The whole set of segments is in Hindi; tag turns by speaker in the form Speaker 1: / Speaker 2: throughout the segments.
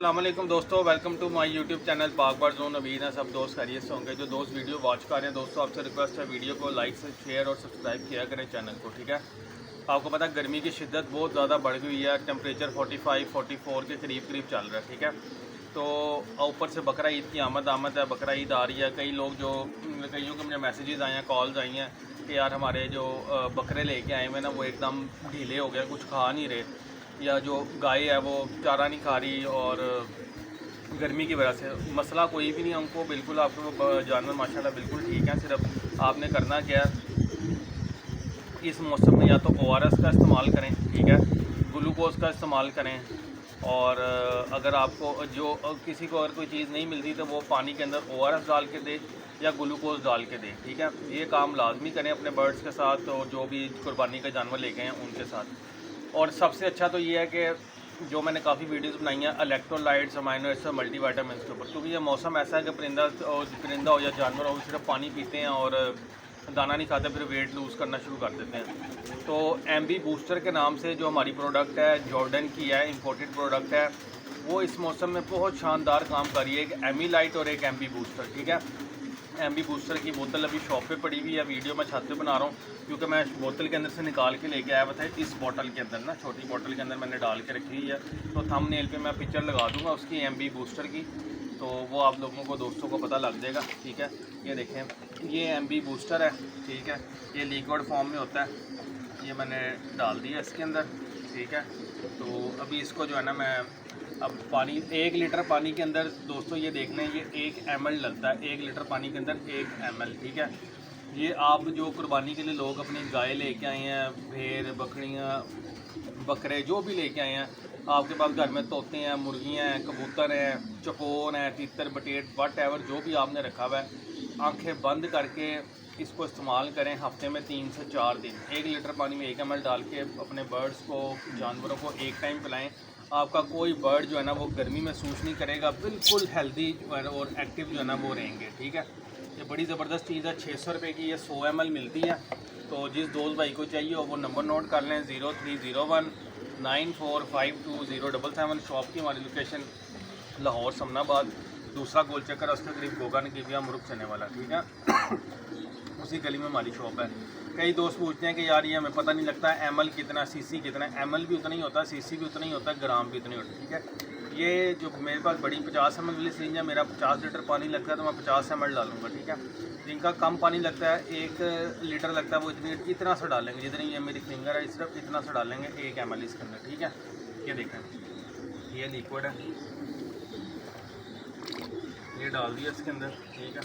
Speaker 1: अस्सलामुअलैकुम दोस्तों, welcome to my YouTube channel Bagbar zone. उम्मीद है सब दोस्त खैरियत से होंगे। जो दोस्त वीडियो वॉच कर रहे हैं दोस्तों, आपसे रिक्वेस्ट है वीडियो को लाइक से शेयर और सब्सक्राइब किया करें चैनल को, ठीक है। आपको पता है गर्मी की शिद्दत बहुत ज़्यादा बढ़ गई है। टेम्परेचर 45-44 के करीब चल रहा है, ठीक है। तो ऊपर से बकरा ईद की आमद है, बकरा ईद आ रही है। कईयों के मुझे मैसेजेस आए हैं, कॉल्स आई हैं कि यार हमारे जो बकरे लेके आए हुए ना वो एकदम ढीले हो गए, कुछ खा नहीं रहे, या जो गाय है वो चारा नहीं खा रही, और गर्मी की वजह से मसला कोई भी नहीं है उनको। बिल्कुल आपको जानवर माशाल्लाह बिल्कुल ठीक है। सिर्फ आपने करना क्या है, इस मौसम में या तो ORS का इस्तेमाल करें, ठीक है, ग्लूकोज का इस्तेमाल करें। और अगर आपको किसी को अगर कोई चीज़ नहीं मिलती तो वो पानी के अंदर ORS डाल के दे या ग्लूकोज डाल के दे, ठीक है। ये काम लाजमी करें अपने बर्ड्स के साथ, और जो भी कुर्बानी का जानवर लेके हैं उनके साथ। और सबसे अच्छा तो ये है कि जो मैंने काफ़ी वीडियोस बनाई हैं इलेक्ट्रोलाइट्स, अमाइनो एसिड, मल्टीविटामिन के ऊपर, क्योंकि ये मौसम ऐसा है कि परिंदा हो या जानवर हो सिर्फ पानी पीते हैं और दाना नहीं खाते, फिर वेट लूज़ करना शुरू कर देते हैं। तो MB बूस्टर के नाम से जो हमारी प्रोडक्ट है, जॉर्डन की है, इंपोर्टेड प्रोडक्ट है, वो इस मौसम में बहुत शानदार काम कर रही है। एक एमी लाइट और एक MB बूस्टर, ठीक है। MB बूस्टर की बोतल अभी शॉप पे पड़ी हुई है, वीडियो मैं छत पे बना रहा हूँ क्योंकि मैं बोतल के अंदर से निकाल के लेके आया हुआ था। इस बोतल के अंदर ना, छोटी बोतल के अंदर मैंने डाल के रखी हुई है। तो थंबनेल पे मैं पिक्चर लगा दूँगा उसकी, MB बूस्टर की, तो वो आप लोगों को, दोस्तों को पता लग जाएगा, ठीक है। ये देखें, ये MB बूस्टर है, ठीक है। ये लिक्विड फॉर्म में होता है। ये मैंने डाल दिया इसके अंदर, ठीक है। तो अभी इसको जो है ना, मैं अब पानी 1 लीटर पानी के अंदर दोस्तों ये देखना है, ये 1 ml डलता है। 1 लीटर पानी के अंदर 1 ml, ठीक है। ये आप जो कुर्बानी के लिए लोग अपनी गाय लेके आए हैं, भेड़, बकरियाँ, बकरे जो भी लेके आए हैं, आपके पास घर में तोते हैं, मुर्गियाँ हैं, कबूतर हैं, चकोर हैं, तीतर, बटेट, वट एवर जो भी आपने रखा हुआ है, आंखें बंद करके इसको इस्तेमाल करें। हफ्ते में 3 से 4 दिन 1 लीटर पानी में 1 ml डाल के अपने बर्ड्स को, जानवरों को एक टाइम पिलाएं। आपका कोई बर्ड जो है ना वो गर्मी महसूस नहीं करेगा, बिल्कुल हेल्दी और एक्टिव जो है ना वो रहेंगे, ठीक है। ये बड़ी ज़बरदस्त चीज़ है। 600 रुपये की ये 100 ml मिलती है। तो जिस दोस्त भाई को चाहिए हो वो नंबर नोट कर लें, 0301 9452 शॉप की हमारी लोकेशन लाहौर समनाबाद, दूसरा गोल चक्कर उसके करीब गोगा नकीबिया मुरुख चने वाला, ठीक है। उसी गली में हमारी शॉप है। कई दोस्त पूछते हैं कि यार ये हमें पता नहीं लगता ML कितना, CC कितना। ML भी उतना ही होता है, CC भी उतना ही होता है, ग्राम भी उतना ही होता है, ठीक है। ये जो मेरे पास बड़ी 50 ml वाली सींज है, मेरा 50 लीटर पानी लगता है तो मैं 50 ml डालूंगा, ठीक है। जिनका कम पानी लगता है, 1 लीटर लगता है, वो इतना सा डालेंगे, जितनी ये मेरी फिंगर है सिर्फ इतना सा डालेंगे 1 ml इसके अंदर, ठीक है। ये देखें, ये लिक्विड है, ये डाल दिया इसके अंदर, ठीक है।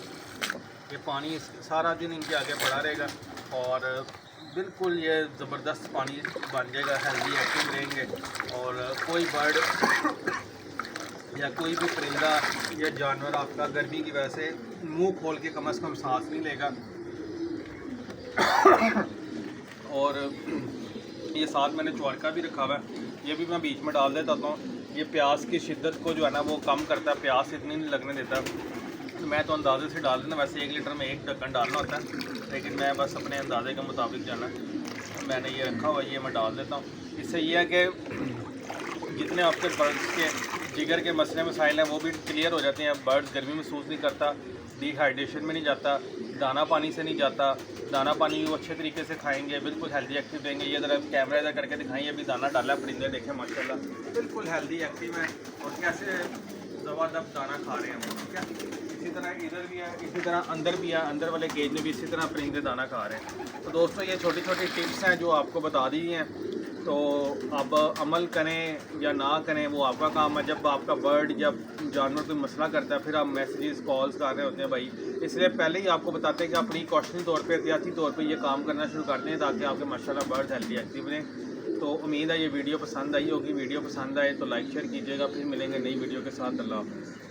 Speaker 1: ये पानी सारा दिन इनके आगे पड़ा रहेगा और बिल्कुल ये ज़बरदस्त पानी बन जाएगा, हेल्दी एक्टिव रहेंगे। और कोई बर्ड या कोई भी परिंदा या जानवर आपका गर्मी की वजह से मुंह खोल के कम से कम सांस नहीं लेगा। और ये साथ मैंने चौरका भी रखा हुआ है, ये भी मैं बीच में डाल देता हूँ। ये प्यास की शिद्दत को जो है ना वो कम करता है, प्यास इतनी नहीं लगने देता। तो मैं तो अंदाजे से डाल देता, वैसे 1 लीटर में 1 ढक्कन डालना होता है, लेकिन मैं बस अपने अंदाजे के मुताबिक जाना, मैंने ये रखा हुआ, ये मैं डाल देता हूँ। इससे ये है कि जितने आपके बर्ड्स के जिगर के मसले मसाइल हैं वो भी क्लियर हो जाते हैं। बर्ड्स गर्मी महसूस नहीं करता, डिहाइड्रेशन में नहीं जाता, दाना पानी से नहीं जाता। दाना पानी वो अच्छे तरीके से खाएंगे, बिल्कुल हेल्दी एक्टिव रहेंगे। ये ज़रा कैमरा इधर करके दिखाएंगे, अभी दाना डाला परिंदे देखें माशाल्लाह बिल्कुल हेल्दी एक्टिव है और कैसे ज़बरदस्त दाना खा रहे हैं, ठीक है। इसी तरह इधर भी है, इसी तरह अंदर भी है, अंदर वाले केज में भी इसी तरह परिंदे दाना खा रहे हैं। तो दोस्तों ये छोटी छोटी टिप्स हैं जो आपको बता दी हैं, तो अब अमल करें या ना करें वो आपका काम है। जब आपका बर्ड या जानवर कोई मसला करता है, फिर आप मैसेजेस, कॉल्स कर रहे होते हैं भाई, इसलिए पहले ही आपको बताते हैं कि आप प्रिकॉशनरी तौर पे, एहतियाती तौर पे ये काम करना शुरू कर दें ताकि आपके माशाल्लाह बर्ड हेल्दी एक्टिव रहें। तो उम्मीद है ये वीडियो पसंद आई होगी। वीडियो पसंद आए तो लाइक शेयर कीजिएगा। फिर मिलेंगे नई वीडियो के साथ। अल्लाह हाफ़िज़।